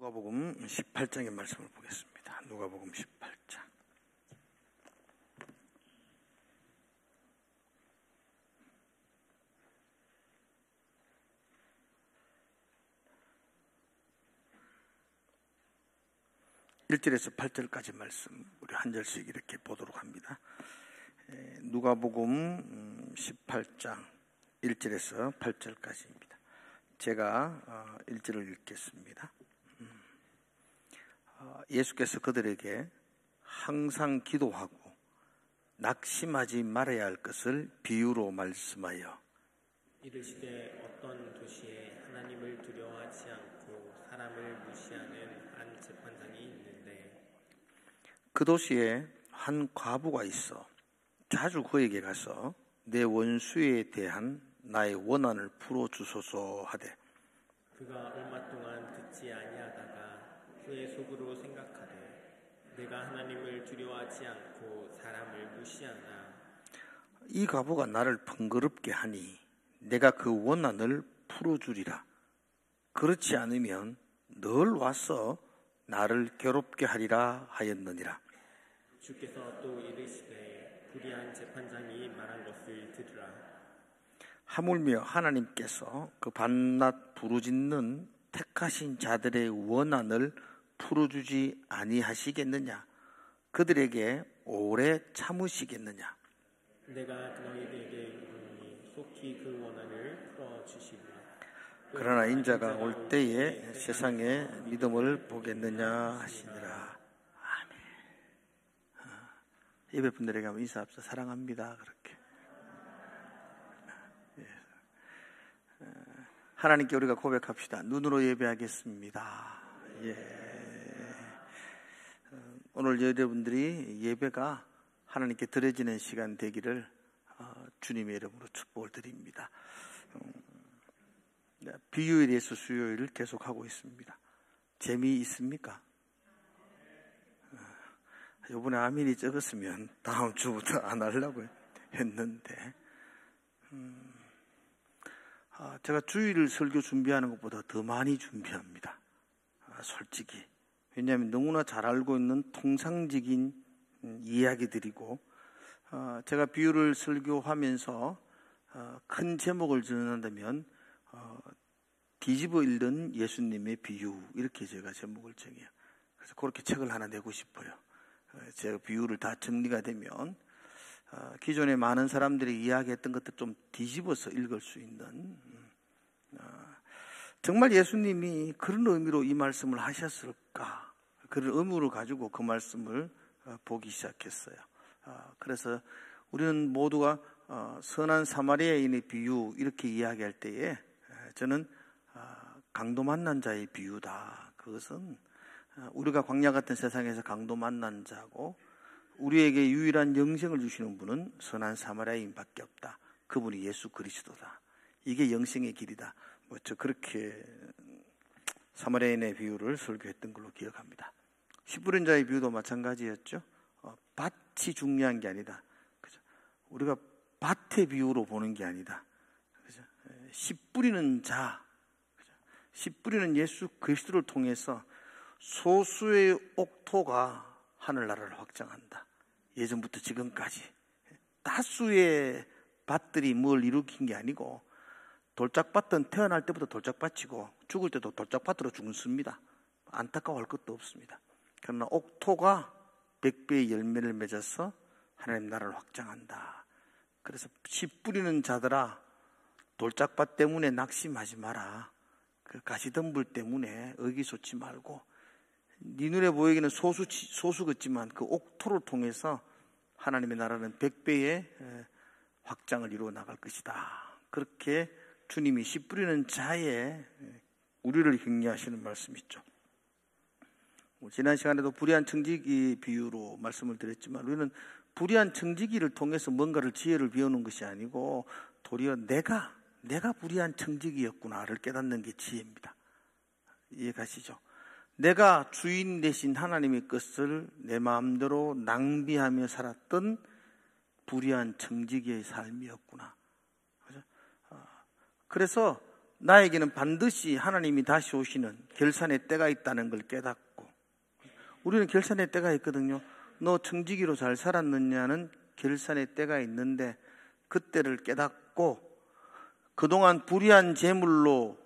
누가복음 18장의 말씀을 보겠습니다. 누가복음 18장. (1절에서 8절까지) 말씀 우리 한 절씩 이렇게 보도록 합니다. 누가복음 18장 1절에서 8절까지입니다. 제가 1절을 읽겠습니다. 예수께서 그들에게 항상 기도하고 낙심하지 말아야 할 것을 비유로 말씀하여 이르시되 어떤 도시에 하나님을 두려워하지 않고 사람을 무시하는 한 재판장이 있는데 그 도시에 한 과부가 있어 자주 그에게 가서 내 원수에 대한 나의 원한을 풀어주소서 하되 그가 얼마 동안 듣지 아니하다가 후에 속으로 생각하되 내가 하나님을 두려워하지 않고 사람을 무시하나 이 과부가 나를 번거롭게 하니 내가 그 원한을 풀어주리라. 그렇지 않으면 늘 와서 나를 괴롭게 하리라 하였느니라. 주께서 또 이르시되 불의한 재판장이 말한 것을 들으라. 하물며 하나님께서 그 밤낮 부르짖는 택하신 자들의 원한을 풀어주지 아니하시겠느냐? 그들에게 오래 참으시겠느냐? 내가 너희에게 이르노니 속히 그 원한을 풀어주시리라. 그러나 인자가 올 때에 세상에 믿음을 보겠느냐 하시니라. 아멘. 예배 분들에게 한번 인사합시다. 사랑합니다. 그렇게. 하나님께 우리가 고백합시다. 눈으로 예배하겠습니다. 예. 오늘 여러분들이 예배가 하나님께 드려지는 시간 되기를 주님의 이름으로 축복을 드립니다. 비유에 대해서 수요일을 계속하고 있습니다. 재미있습니까? 이번에 아멘이 적었으면 다음 주부터 안 하려고 했는데 제가 주일을 설교 준비하는 것보다 더 많이 준비합니다. 솔직히. 왜냐하면 너무나 잘 알고 있는 통상적인 이야기들이고 제가 비유를 설교하면서 큰 제목을 정한다면 뒤집어 읽는 예수님의 비유 이렇게 제가 제목을 정해요. 그래서 그렇게 책을 하나 내고 싶어요. 제가 비유를 다 정리가 되면 기존에 많은 사람들이 이야기했던 것들 좀 뒤집어서 읽을 수 있는 정말 예수님이 그런 의미로 이 말씀을 하셨을까? 그런 의무를 가지고 그 말씀을 보기 시작했어요. 그래서 우리는 모두가 선한 사마리아인의 비유 이렇게 이야기할 때에 저는 강도 만난 자의 비유다. 그것은 우리가 광야 같은 세상에서 강도 만난 자고 우리에게 유일한 영생을 주시는 분은 선한 사마리아인밖에 없다. 그분이 예수 그리스도다. 이게 영생의 길이다. 저 그렇게 사마리아인의 비유를 설교했던 걸로 기억합니다. 씨 뿌린 자의 비유도 마찬가지였죠. 밭이 중요한 게 아니다. 그죠? 우리가 밭의 비유로 보는 게 아니다. 그죠? 씨 뿌리는 자, 그죠? 씨 뿌리는 예수 그리스도를 통해서 소수의 옥토가 하늘나라를 확장한다. 예전부터 지금까지 다수의 밭들이 뭘 일으킨 게 아니고 돌짝밭은 태어날 때부터 돌짝밭이고 죽을 때도 돌짝밭으로 죽습니다. 안타까워할 것도 없습니다. 그러나 옥토가 100배의 열매를 맺어서 하나님 나라를 확장한다. 그래서 씨 뿌리는 자들아 돌짝밭 때문에 낙심하지 마라. 그 가시덤불 때문에 의기소치 말고 네 눈에 보이기는 소수 같지만 그 옥토를 통해서 하나님의 나라는 100배의 확장을 이루어 나갈 것이다. 그렇게 주님이 씨 뿌리는 자에 우리를 격려하시는 말씀이 있죠. 지난 시간에도 불의한 청지기 비유로 말씀을 드렸지만 우리는 불의한 청지기를 통해서 뭔가를 지혜를 배우는 것이 아니고 도리어 내가 불의한 청지기였구나를 깨닫는 게 지혜입니다. 이해가시죠? 내가 주인 되신 하나님의 것을 내 마음대로 낭비하며 살았던 불의한 청지기의 삶이었구나. 그래서 나에게는 반드시 하나님이 다시 오시는 결산의 때가 있다는 걸 깨닫고, 우리는 결산의 때가 있거든요. 너 청지기로 잘 살았느냐는 결산의 때가 있는데, 그때를 깨닫고 그동안 불의한 재물로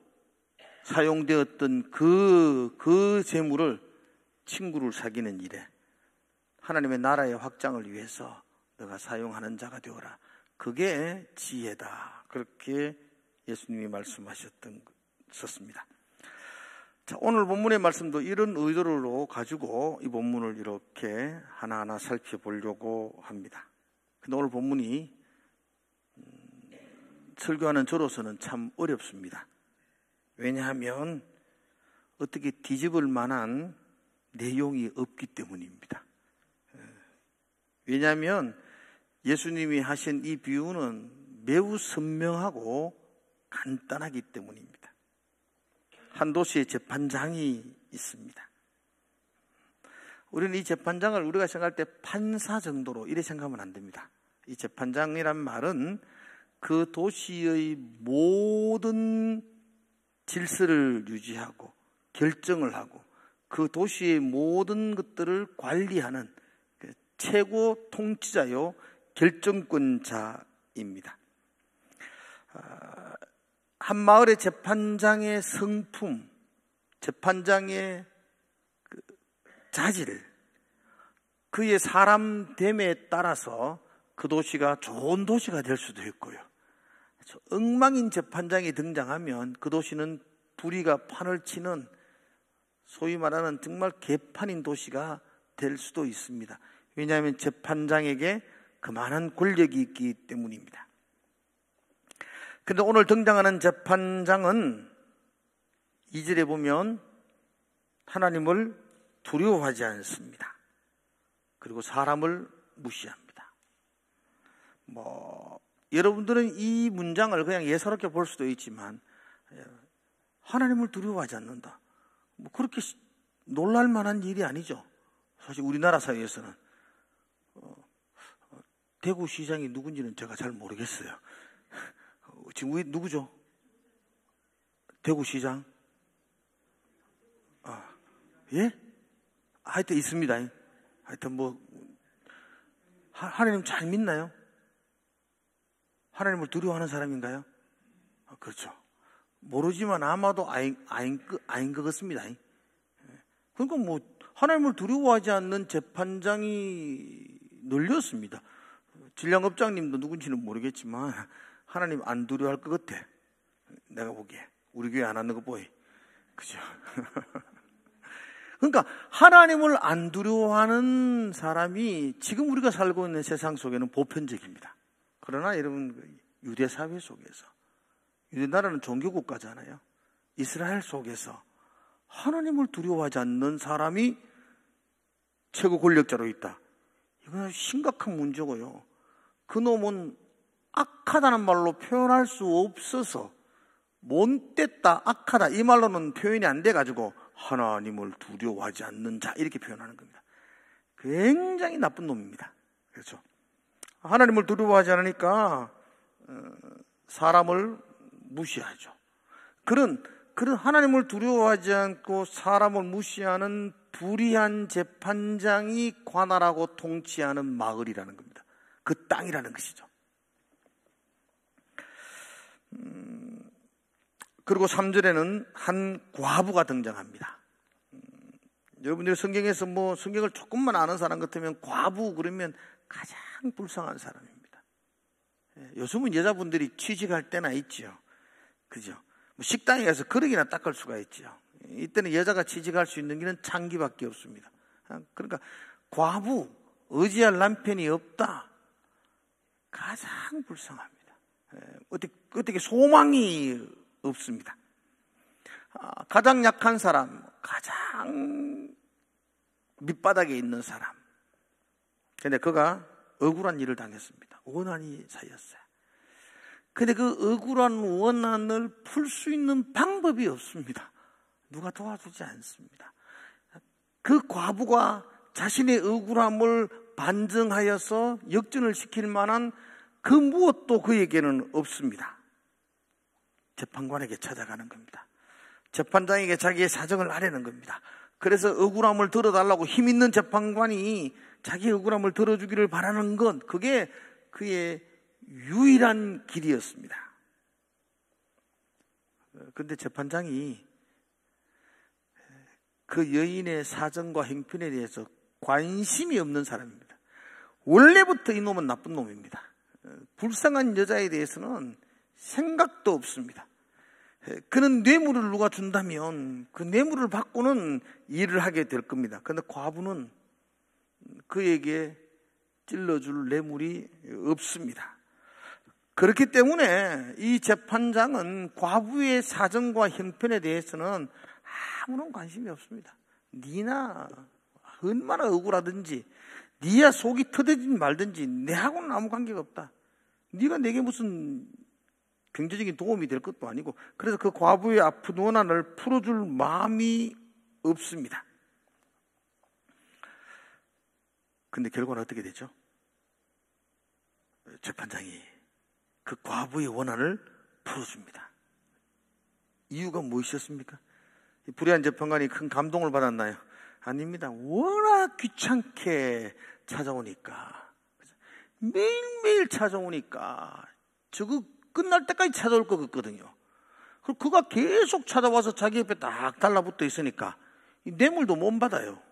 사용되었던 그 재물을 친구를 사귀는 일에 하나님의 나라의 확장을 위해서 너가 사용하는 자가 되어라. 그게 지혜다. 그렇게 예수님이 말씀하셨습니다. 자, 오늘 본문의 말씀도 이런 의도로 가지고 이 본문을 이렇게 하나하나 살펴보려고 합니다. 근데 오늘 본문이 설교하는 저로서는 참 어렵습니다. 왜냐하면 어떻게 뒤집을 만한 내용이 없기 때문입니다. 왜냐하면 예수님이 하신 이 비유는 매우 선명하고 간단하기 때문입니다. 한 도시에 재판장이 있습니다. 우리는 이 재판장을 우리가 생각할 때 판사 정도로 이래 생각하면 안 됩니다. 이 재판장이란 말은 그 도시의 모든 질서를 유지하고 결정을 하고 그 도시의 모든 것들을 관리하는 최고 통치자요 결정권자입니다. 한 마을의 재판장의 성품, 재판장의 자질, 그의 사람됨에 따라서 그 도시가 좋은 도시가 될 수도 있고요. 엉망인 재판장이 등장하면 그 도시는 불의가 판을 치는 소위 말하는 정말 개판인 도시가 될 수도 있습니다. 왜냐하면 재판장에게 그만한 권력이 있기 때문입니다. 그런데 오늘 등장하는 재판장은 2절에 보면 하나님을 두려워하지 않습니다. 그리고 사람을 무시합니다. 여러분들은 이 문장을 그냥 예사롭게 볼 수도 있지만 하나님을 두려워하지 않는다. 그렇게 놀랄 만한 일이 아니죠. 사실 우리나라 사회에서는 대구시장이 누군지는 제가 잘 모르겠어요. 지금 누구죠? 대구시장? 예? 하여튼 있습니다. 하여튼 하나님 잘 믿나요? 하나님을 두려워하는 사람인가요? 그렇죠. 모르지만 아마도 아닌 것 같습니다. 그러니까 하나님을 두려워하지 않는 재판장이 늘렸습니다. 질량업장님도 누군지는 모르겠지만 하나님 안 두려워할 것 같아. 내가 보기에 우리 교회 안 하는 거 보이. 그죠? 그러니까 하나님을 안 두려워하는 사람이 지금 우리가 살고 있는 세상 속에는 보편적입니다. 그러나 여러분, 유대 사회 속에서, 유대 나라는 종교국가잖아요. 이스라엘 속에서 하나님을 두려워하지 않는 사람이 최고 권력자로 있다. 이건 심각한 문제고요. 그놈은 악하다는 말로 표현할 수 없어서 못됐다, 악하다 이 말로는 표현이 안 돼가지고 하나님을 두려워하지 않는 자 이렇게 표현하는 겁니다. 굉장히 나쁜 놈입니다. 그렇죠? 하나님을 두려워하지 않으니까 사람을 무시하죠. 그런 하나님을 두려워하지 않고 사람을 무시하는 불의한 재판장이 관할하고 통치하는 마을이라는 겁니다. 그 땅이라는 것이죠. 그리고 3절에는 한 과부가 등장합니다. 여러분들이 성경에서 성경을 조금만 아는 사람 같으면 과부 그러면 가장 불쌍한 사람입니다. 요즘은 여자분들이 취직할 때나 있죠. 그죠? 식당에 가서 그릇이나 닦을 수가 있죠. 이때는 여자가 취직할 수 있는 길은 창기밖에 없습니다. 그러니까 과부, 의지할 남편이 없다. 가장 불쌍합니다. 어떻게 소망이 없습니다. 가장 약한 사람, 가장 밑바닥에 있는 사람. 그런데 그가 억울한 일을 당했습니다. 원한이 쌓였어요. 그런데 그 억울한 원한을 풀 수 있는 방법이 없습니다. 누가 도와주지 않습니다. 그 과부가 자신의 억울함을 반증하여서 역전을 시킬 만한 그 무엇도 그에게는 없습니다. 재판관에게 찾아가는 겁니다. 재판장에게 자기의 사정을 아뢰는 겁니다. 그래서 억울함을 들어달라고 힘 있는 재판관이 자기의 억울함을 들어주기를 바라는 건 그게 그의 유일한 길이었습니다. 그런데 재판장이 그 여인의 사정과 형편에 대해서 관심이 없는 사람입니다. 원래부터 이놈은 나쁜 놈입니다. 불쌍한 여자에 대해서는 생각도 없습니다. 그는 뇌물을 누가 준다면 그 뇌물을 받고는 일을 하게 될 겁니다. 그런데 과부는 그에게 찔러줄 뇌물이 없습니다. 그렇기 때문에 이 재판장은 과부의 사정과 형편에 대해서는 아무런 관심이 없습니다. 니나 얼마나 억울하든지 니야 속이 터지든 말든지 내하고는 아무 관계가 없다. 네가 내게 무슨 경제적인 도움이 될 것도 아니고, 그래서 그 과부의 아픈 원한을 풀어줄 마음이 없습니다. 근데 결과는 어떻게 되죠? 재판장이 그 과부의 원한을 풀어줍니다. 이유가 무엇이었습니까? 불의한 재판관이 큰 감동을 받았나요? 아닙니다. 워낙 귀찮게 찾아오니까, 매일매일 찾아오니까 저거 끝날 때까지 찾아올 것 같거든요. 그가 계속 찾아와서 자기 옆에 딱 달라붙어 있으니까 뇌물도 못 받아요.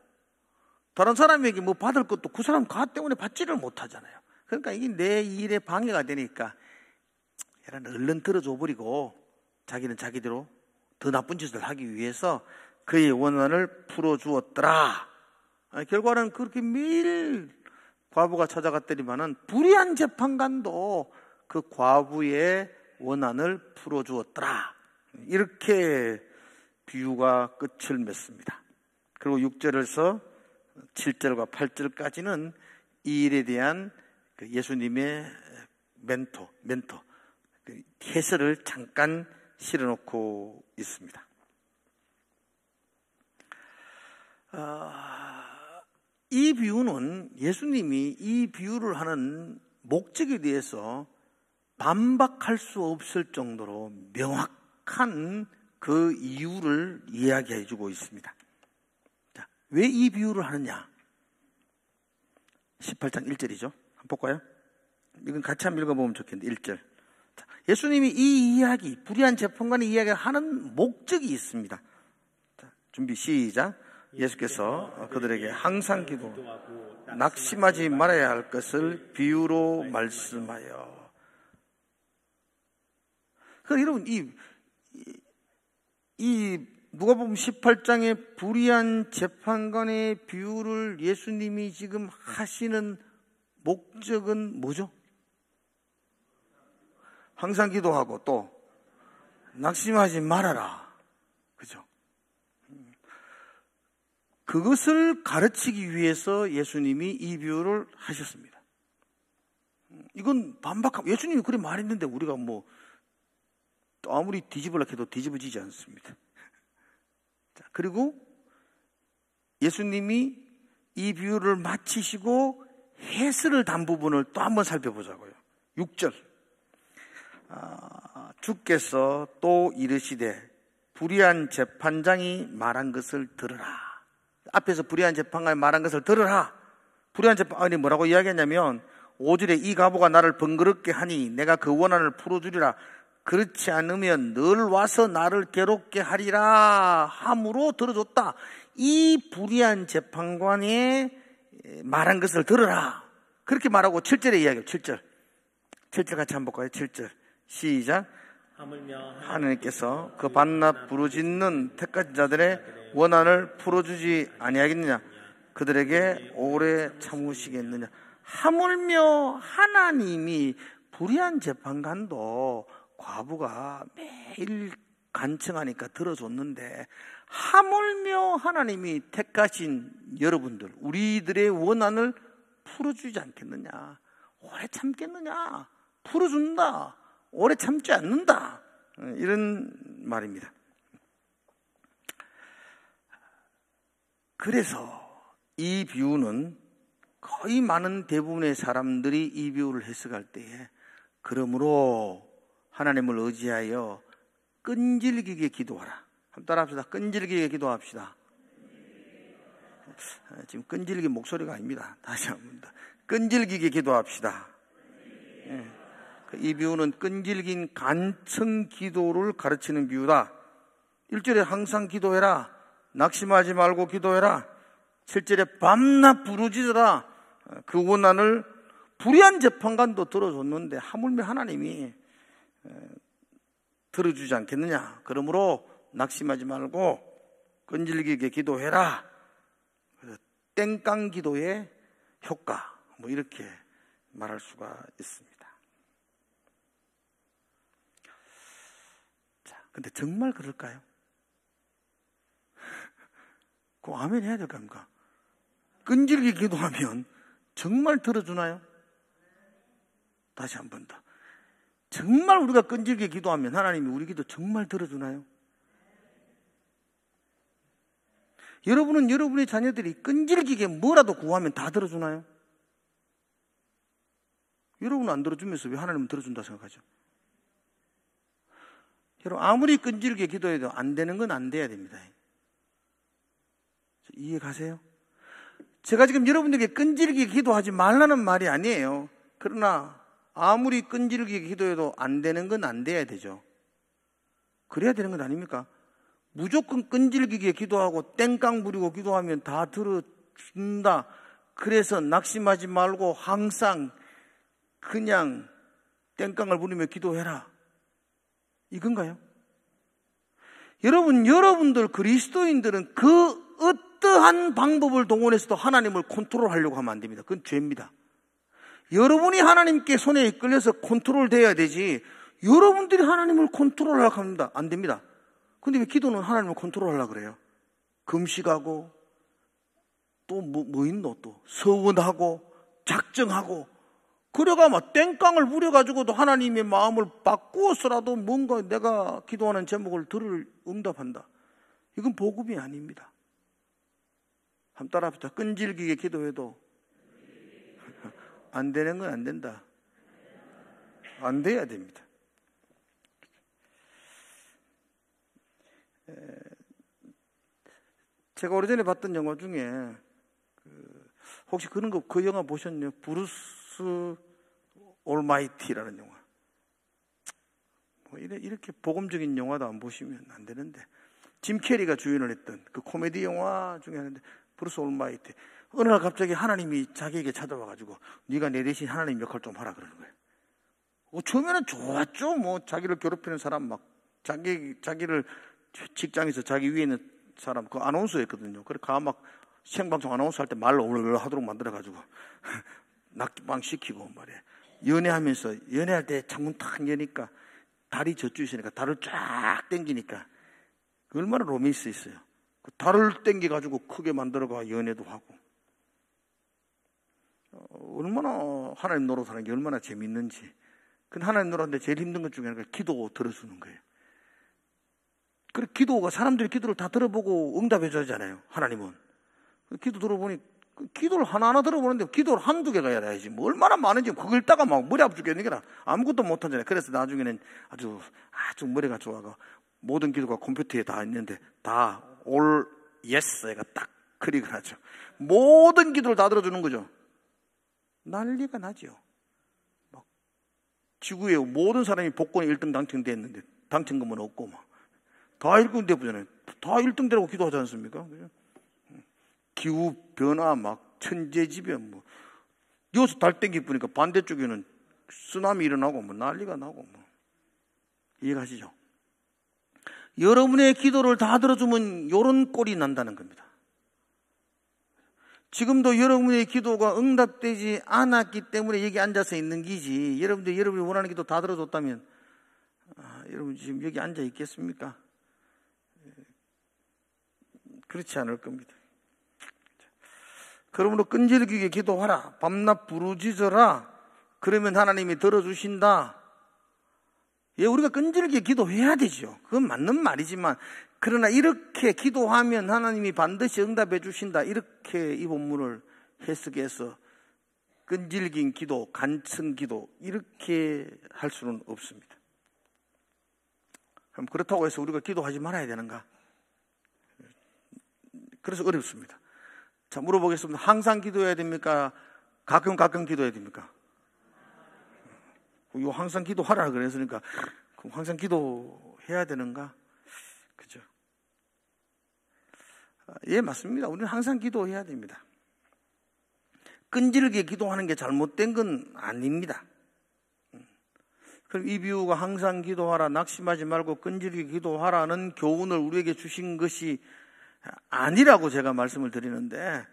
다른 사람에게 뭐 받을 것도 그 사람 가 때문에 받지를 못하잖아요. 그러니까 이게 내 일에 방해가 되니까 얼른 들어줘 버리고 자기는 자기대로 더 나쁜 짓을 하기 위해서 그의 원한을 풀어주었더라. 결과는 그렇게 매일 과부가 찾아갔더니만은 불의한 재판관도 그 과부의 원한을 풀어주었더라. 이렇게 비유가 끝을 맺습니다. 그리고 6절에서 7절과 8절까지는 이 일에 대한 예수님의 멘토 해설을 잠깐 실어놓고 있습니다. 이 비유는 예수님이 이 비유를 하는 목적에 대해서 반박할 수 없을 정도로 명확한 그 이유를 이야기해 주고 있습니다. 자, 왜 이 비유를 하느냐? 18장 1절이죠. 한번 볼까요? 이건 같이 한번 읽어보면 좋겠는데 1절. 자, 예수님이 이 이야기, 불의한 재판관의 이야기를 하는 목적이 있습니다. 자, 준비 시작. 예수께서 그들에게 항상 기도하고 낙심하지 말아야 할 것을 비유로 말씀하여. 여러분, 이 누가복음 18장의 불의한 재판관의 비유를 예수님이 지금 하시는 목적은 뭐죠? 항상 기도하고 또 낙심하지 말아라. 그죠? 그것을 가르치기 위해서 예수님이 이 비유를 하셨습니다. 이건 예수님이 그렇게 말했는데 우리가 뭐 아무리 뒤집으려고 해도 뒤집어지지 않습니다. 자, 그리고 예수님이 이 비유를 마치시고 해설을 단 부분을 또 한번 살펴보자고요. 6절. 주께서 또 이르시되 불의한 재판장이 말한 것을 들으라. 앞에서 불의한 재판관이 말한 것을 들으라. 불의한 재판관이 뭐라고 이야기했냐면 5절에 이 과부가 나를 번거롭게 하니 내가 그 원한을 풀어주리라. 그렇지 않으면 늘 와서 나를 괴롭게 하리라 함으로 들어줬다. 이 불의한 재판관이 말한 것을 들으라. 그렇게 말하고 7절에 이야기해요. 7절 같이 한번 볼까요? 7절 시작. 하나님께서 그 밤낮 부르짖는 택하신 자들의 원한을 풀어주지 아니하겠느냐? 그들에게 오래 참으시겠느냐? 하물며 하나님이 불의한 재판관도 과부가 매일 간청하니까 들어줬는데 하물며 하나님이 택하신 여러분들, 우리들의 원한을 풀어주지 않겠느냐? 오래 참겠느냐? 풀어준다. 오래 참지 않는다. 이런 말입니다. 그래서 이 비유는 거의 많은 대부분의 사람들이 이 비유를 해석할 때에 그러므로 하나님을 의지하여 끈질기게 기도하라. 한번 따라합시다. 끈질기게 기도합시다. 지금 끈질기 목소리가 아닙니다. 다시 한번 더. 끈질기게 기도합시다. 이 비유는 끈질긴 간청 기도를 가르치는 비유다. 1절에 항상 기도해라. 낙심하지 말고 기도해라. 7절에 밤낮 부르짖어라. 그 원한을 불의한 재판관도 들어줬는데 하물며 하나님이 들어주지 않겠느냐. 그러므로 낙심하지 말고 끈질기게 기도해라. 땡깡 기도의 효과, 뭐 이렇게 말할 수가 있습니다. 자, 근데 정말 그럴까요? 그 아멘 해야 될 거 아닙니까? 끈질기게 기도하면 정말 들어주나요? 다시 한 번 더. 정말 우리가 끈질기게 기도하면 하나님이 우리 기도 정말 들어주나요? 여러분은 여러분의 자녀들이 끈질기게 뭐라도 구하면 다 들어주나요? 여러분은 안 들어주면서 왜 하나님은 들어준다 생각하죠? 여러분, 아무리 끈질기게 기도해도 안 되는 건 안 돼야 됩니다. 이해 가세요? 제가 지금 여러분들에게 끈질기게 기도하지 말라는 말이 아니에요. 그러나 아무리 끈질기게 기도해도 안 되는 건 안 돼야 되죠. 그래야 되는 건 아닙니까? 무조건 끈질기게 기도하고 땡깡 부리고 기도하면 다 들어준다. 그래서 낙심하지 말고 항상 그냥 땡깡을 부리며 기도해라. 이건가요? 여러분들 그리스도인들은 그 어떠한 방법을 동원해서도 하나님을 컨트롤하려고 하면 안 됩니다. 그건 죄입니다. 여러분이 하나님께 손에 이끌려서 컨트롤돼야 되지 여러분들이 하나님을 컨트롤하려고 합니다. 안 됩니다. 근데 왜 기도는 하나님을 컨트롤하려고 그래요? 금식하고 또 뭐 있노 또 서원하고 작정하고 그래가 막 땡깡을 부려가지고도 하나님의 마음을 바꾸어서라도 뭔가 내가 기도하는 제목을 들을 응답한다. 이건 복음이 아닙니다. 한번 따라합시다. 끈질기게 기도해도 안 되는 건 안 된다. 안 돼야 됩니다. 제가 오래전에 봤던 영화 중에 혹시 그 영화 보셨나요? 브루스 올마이티라는 영화. 뭐 이렇게 복음적인 영화도 안 보시면 안 되는데 짐 캐리가 주연을 했던 그 코미디 영화 중에 하나인데 브루스 올마이티. 어느 날 갑자기 하나님이 자기에게 찾아와가지고 네가 내 대신 하나님 역할 좀 하라 그러는 거예요. 처음에는 좋았죠. 뭐 자기를 괴롭히는 사람 막 자기를 직장에서 자기 위에 있는 사람 그 아나운서였거든요. 그래 막 생방송 아나운서 할 때 말로 하도록 만들어가지고 낙방 시키고 말이야. 연애하면서 연애할 때 창문 탁 여니까 다리 젖주 있으니까 다리를 쫙 당기니까 얼마나 로맨스 있어요. 그 다리를 당겨가지고 크게 만들어가 연애도 하고 얼마나 하나님 노릇하는 게 얼마나 재밌는지. 근데 하나님 노릇하는데 제일 힘든 것 중에 하나가 기도 들어주는 거예요. 그래 기도가 사람들이 기도를 다 들어보고 응답해 줘야잖아요. 하나님은 기도 들어보니 기도를 하나하나 들어보는데 기도를 한두 개가 해야지 뭐 얼마나 많은지 그걸 읽다가 막 머리 아프 죽겠는 게라 아무것도 못하잖아요. 그래서 나중에는 아주 머리가 좋아가 모든 기도가 컴퓨터에 다 있는데 다 all yes가 딱 클릭을 하죠. 모든 기도를 다 들어주는 거죠. 난리가 나죠. 막 지구에 모든 사람이 복권에 1등 당첨됐는데 당첨금은 없고 막 다 1등 되잖아요. 다 1등 되라고 기도하지 않습니까? 기후 변화 막 천재지변 뭐 여기서 달 땡기 보니까 반대쪽에는 쓰나미 일어나고 뭐 난리가 나고 뭐 이해가시죠? 여러분의 기도를 다 들어주면 이런 꼴이 난다는 겁니다. 지금도 여러분의 기도가 응답되지 않았기 때문에 여기 앉아서 있는 기지. 여러분이 원하는 기도 다 들어줬다면 여러분 지금 여기 앉아 있겠습니까? 그렇지 않을 겁니다. 그러므로 끈질기게 기도하라. 밤낮 부르짖어라. 그러면 하나님이 들어주신다. 예, 우리가 끈질기게 기도해야 되죠. 그건 맞는 말이지만 그러나 이렇게 기도하면 하나님이 반드시 응답해 주신다. 이렇게 이 본문을 해석해서 끈질긴 기도, 간청 기도 이렇게 할 수는 없습니다. 그럼 그렇다고 해서 우리가 기도하지 말아야 되는가? 그래서 어렵습니다. 자, 물어보겠습니다. 항상 기도해야 됩니까? 가끔 기도해야 됩니까? 이거 항상 기도하라 그랬으니까 그럼 항상 기도해야 되는가? 그죠? 예, 맞습니다. 우리는 항상 기도해야 됩니다. 끈질기게 기도하는 게 잘못된 건 아닙니다. 그럼 이 비유가 항상 기도하라, 낙심하지 말고 끈질기게 기도하라는 교훈을 우리에게 주신 것이 아니라고 제가 말씀을 드리는데,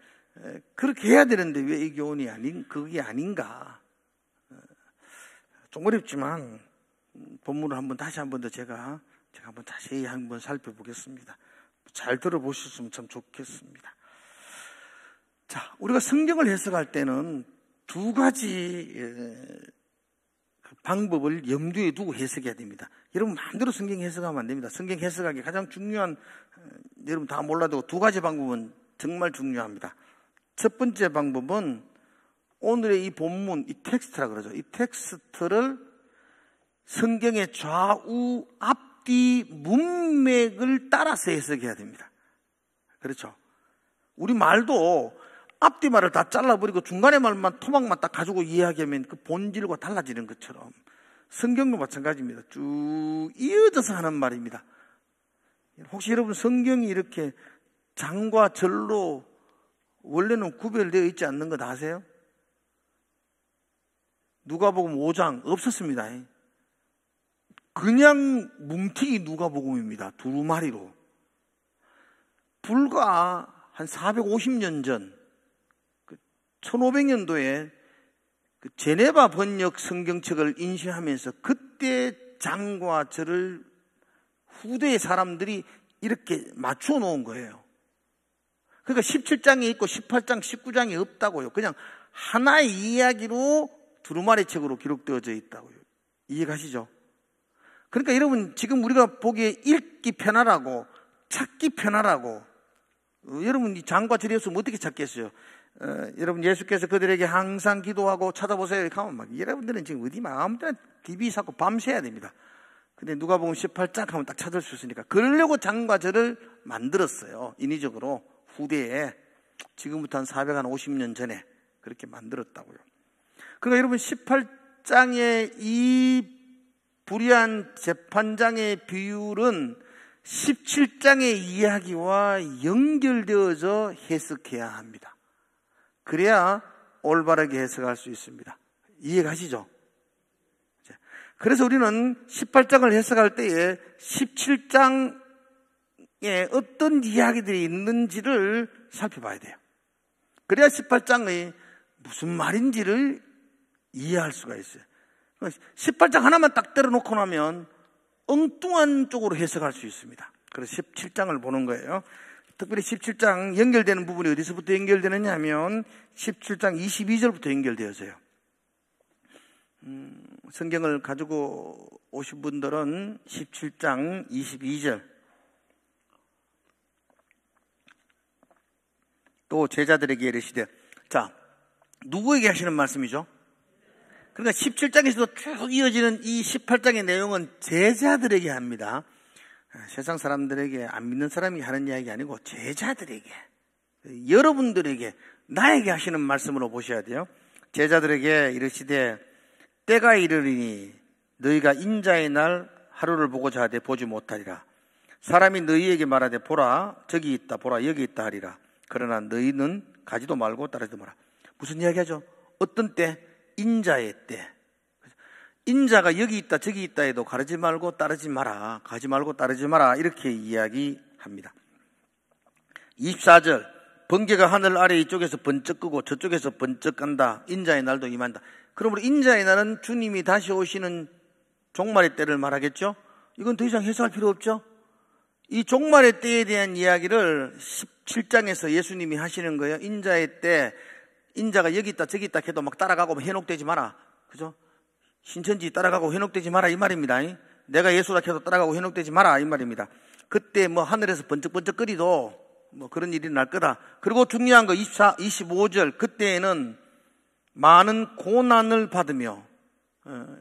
그렇게 해야 되는데 왜 이 교훈이 그게 아닌가? 좀 어렵지만 본문을 다시 한번 더 제가 한번 자세히 한번 살펴보겠습니다. 잘 들어보셨으면 참 좋겠습니다. 자, 우리가 성경을 해석할 때는 두 가지 방법을 염두에 두고 해석해야 됩니다. 여러분 마음대로 성경 해석하면 안 됩니다. 성경 해석하기 가장 중요한, 여러분 다 몰라도 두 가지 방법은 정말 중요합니다. 첫 번째 방법은 오늘의 이 본문, 이 텍스트라 그러죠. 이 텍스트를 성경의 좌우 앞뒤 문맥을 따라서 해석해야 됩니다. 그렇죠? 우리 말도 앞뒤 말을 다 잘라버리고 중간에 말만 토막만 딱 가지고 이야기하면 그 본질과 달라지는 것처럼 성경도 마찬가지입니다. 쭉 이어져서 하는 말입니다. 혹시 여러분 성경이 이렇게 장과 절로 원래는 구별되어 있지 않는 거 다 아세요? 누가복음 5장 없었습니다. 그냥 뭉티기 누가복음입니다. 두루마리로. 불과 한 450년 전 1500년도에 제네바 번역 성경책을 인쇄하면서 그때 장과 절을 후대의 사람들이 이렇게 맞춰 놓은 거예요. 그러니까 17장이 있고 18장, 19장이 없다고요. 그냥 하나의 이야기로 두루마리 책으로 기록되어져 있다고요. 이해가시죠? 그러니까 여러분 지금 우리가 보기에 읽기 편하라고, 찾기 편하라고, 여러분 이 장과 절이 없으면 어떻게 찾겠어요? 여러분 예수께서 그들에게 항상 기도하고 찾아보세요 이렇게 하면 막 여러분들은 지금 어디 마음대로 TV 사고 밤새야 됩니다. 근데 누가복음 18장 하면 딱 찾을 수 있으니까 그러려고 장과 절을 만들었어요. 인위적으로 후대에 지금부터 한 450년 전에 그렇게 만들었다고요. 그러니까 여러분 18장의 이 불의한 재판장의 비율은 17장의 이야기와 연결되어져 해석해야 합니다. 그래야 올바르게 해석할 수 있습니다. 이해가시죠? 그래서 우리는 18장을 해석할 때에 17장에 어떤 이야기들이 있는지를 살펴봐야 돼요. 그래야 18장의 무슨 말인지를 이해할 수가 있어요. 18장 하나만 딱 때려놓고 나면 엉뚱한 쪽으로 해석할 수 있습니다. 그래서 17장을 보는 거예요. 특별히 17장 연결되는 부분이 어디서부터 연결되느냐 하면 17장 22절부터 연결되어져요. 성경을 가지고 오신 분들은 17장 22절, 또 제자들에게 이르시되, 자, 누구에게 하시는 말씀이죠? 그러니까 17장에서도 쭉 이어지는 이 18장의 내용은 제자들에게 합니다. 세상 사람들에게, 안 믿는 사람이 하는 이야기 아니고 제자들에게, 여러분들에게, 나에게 하시는 말씀으로 보셔야 돼요. 제자들에게 이르시되 때가 이르리니 너희가 인자의 날 하루를 보고자 하되 보지 못하리라. 사람이 너희에게 말하되 보라 저기 있다, 보라 여기 있다 하리라. 그러나 너희는 가지도 말고 따르지도 마라. 무슨 이야기하죠? 어떤 때? 인자의 때. 인자가 여기 있다 저기 있다 해도 가르지 말고 따르지 마라, 가지 말고 따르지 마라, 이렇게 이야기합니다. 24절, 번개가 하늘 아래 이쪽에서 번쩍 끄고 저쪽에서 번쩍 간다. 인자의 날도 임한다. 그러므로 인자의 날은 주님이 다시 오시는 종말의 때를 말하겠죠. 이건 더 이상 해석할 필요 없죠. 이 종말의 때에 대한 이야기를 17장에서 예수님이 하시는 거예요. 인자의 때, 인자가 여기 있다 저기 있다 해도 막 따라가고 현혹되지 마라, 그죠? 신천지 따라가고 현혹되지 마라 이 말입니다. 내가 예수라 해도 따라가고 현혹되지 마라 이 말입니다. 그때 뭐 하늘에서 번쩍번쩍거리도 뭐 그런 일이 날 거다. 그리고 중요한 거 25절, 그때에는 많은 고난을 받으며,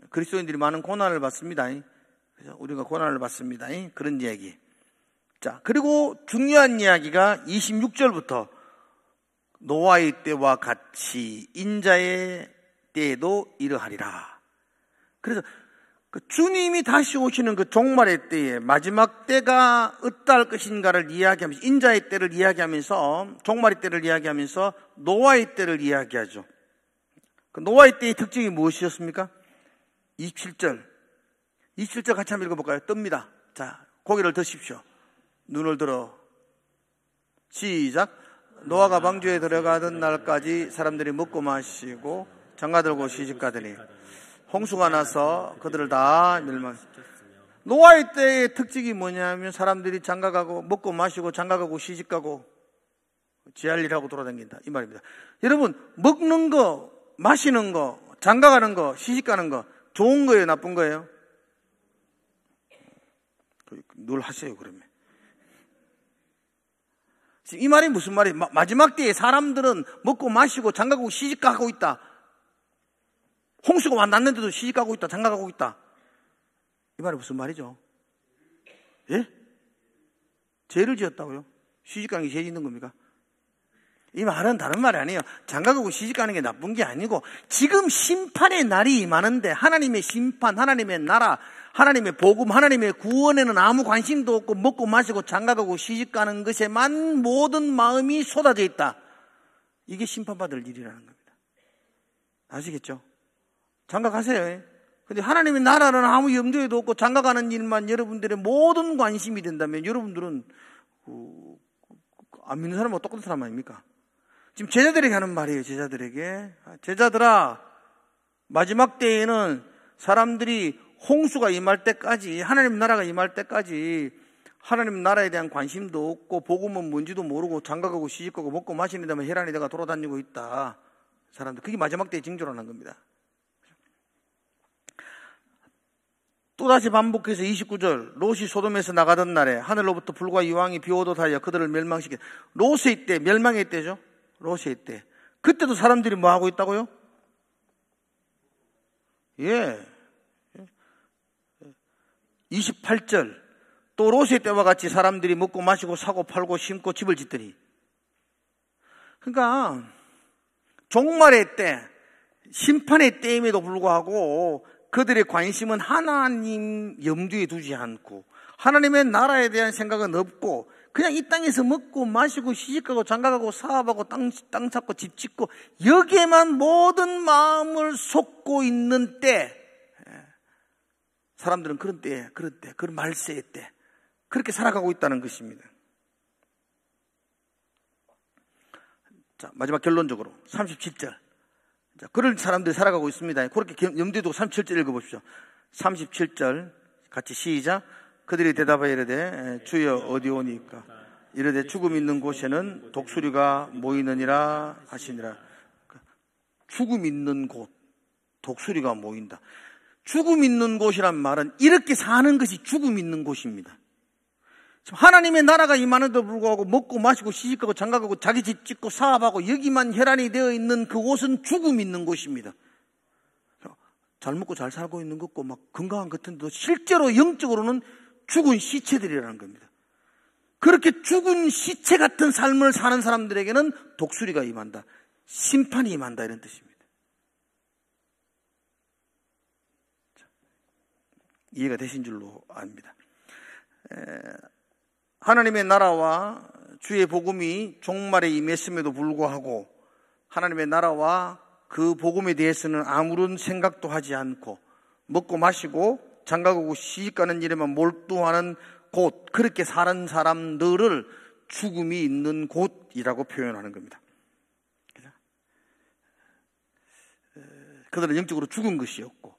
그리스도인들이 많은 고난을 받습니다. 그죠? 우리가 고난을 받습니다. 그런 이야기. 자, 그리고 중요한 이야기가 26절부터 노아의 때와 같이 인자의 때에도 이러하리라. 그래서 그 주님이 다시 오시는 그 종말의 때에 마지막 때가 어떠할 것인가를 이야기하면서, 인자의 때를 이야기하면서, 종말의 때를 이야기하면서 노아의 때를 이야기하죠. 그 노아의 때의 특징이 무엇이었습니까? 27절 같이 한번 읽어볼까요? 뜹니다. 자, 고개를 드십시오. 눈을 들어 시작. 노아가 방주에 들어가던 날까지 사람들이 먹고 마시고 장가들고 시집가더니 홍수가 나서 그들을 다 멸망시켰으며. 노아의 때의 특징이 뭐냐면 사람들이 장가가고 먹고 마시고 장가가고 시집가고 지할 일하고 돌아다닌다 이 말입니다. 여러분, 먹는 거, 마시는 거, 장가가는 거, 시집가는 거 좋은 거예요, 나쁜 거예요? 늘 하세요. 그러면 지금 이 말이 무슨 말이에요? 마지막 때에 사람들은 먹고 마시고 장가가고 시집가고 있다. 홍수가 났는데도 시집가고 있다, 장가가고 있다. 이 말이 무슨 말이죠? 예? 죄를 지었다고요? 시집가는 게 죄 짓는 겁니까? 이 말은 다른 말이 아니에요. 장가가고 시집가는 게 나쁜 게 아니고, 지금 심판의 날이 임하는데 하나님의 심판, 하나님의 나라, 하나님의 복음, 하나님의 구원에는 아무 관심도 없고 먹고 마시고 장가가고 시집가는 것에만 모든 마음이 쏟아져 있다. 이게 심판받을 일이라는 겁니다. 아시겠죠? 장가가세요. 근데 하나님의 나라는 아무 염두에도 없고 장가가는 일만 여러분들의 모든 관심이 된다면 여러분들은 안 믿는 사람하고 똑같은 사람 아닙니까? 지금 제자들에게 하는 말이에요. 제자들에게. 제자들아, 마지막 때에는 사람들이 홍수가 임할 때까지, 하나님 나라가 임할 때까지 하나님 나라에 대한 관심도 없고 복음은 뭔지도 모르고 장가가고 시집가고 먹고 마시는 데만 혈안이 내가 돌아다니고 있다. 사람들, 그게 마지막 때의 징조라는 겁니다. 또다시 반복해서 29절, 롯이 소돔에서 나가던 날에 하늘로부터 불과 이왕이 비오듯 하여 그들을 멸망시켰다. 롯의 때, 멸망의 때죠. 롯의 때. 그때도 사람들이 뭐 하고 있다고요? 예. 28절, 또 롯의 때와 같이 사람들이 먹고 마시고 사고 팔고 심고 집을 짓더니. 그러니까 종말의 때, 심판의 때임에도 불구하고 그들의 관심은 하나님 염두에 두지 않고 하나님의 나라에 대한 생각은 없고 그냥 이 땅에서 먹고 마시고 시집가고 장가가고 사업하고 땅 찾고 집 짓고 여기에만 모든 마음을 쏟고 있는 때, 사람들은 그런 말세의 때 그렇게 살아가고 있다는 것입니다. 자, 마지막 결론적으로 37절. 자, 그런 사람들이 살아가고 있습니다. 그렇게 염두에 두고 37절 읽어보십시오. 37절 같이 시작. 그들이 대답하여 이르되 주여 어디 오니까? 이르되 죽음 있는 곳에는 독수리가 모이느니라 하시니라. 죽음 있는 곳, 독수리가 모인다. 죽음 있는 곳이란 말은 이렇게 사는 것이 죽음 있는 곳입니다. 하나님의 나라가 임하는데도 불구하고 먹고 마시고 시집가고 장가가고 자기 집 짓고 사업하고 여기만 혈안이 되어 있는 그곳은 죽음 있는 곳입니다. 잘 먹고 잘 살고 있는 것고 막 건강한 것 같은데도 실제로 영적으로는 죽은 시체들이라는 겁니다. 그렇게 죽은 시체 같은 삶을 사는 사람들에게는 독수리가 임한다, 심판이 임한다, 이런 뜻입니다. 이해가 되신 줄로 압니다. 하나님의 나라와 주의 복음이 종말에 임했음에도 불구하고 하나님의 나라와 그 복음에 대해서는 아무런 생각도 하지 않고 먹고 마시고 장가가고 시집가는 일에만 몰두하는 곳, 그렇게 사는 사람들을 죽음이 있는 곳이라고 표현하는 겁니다. 그들은 영적으로 죽은 것이었고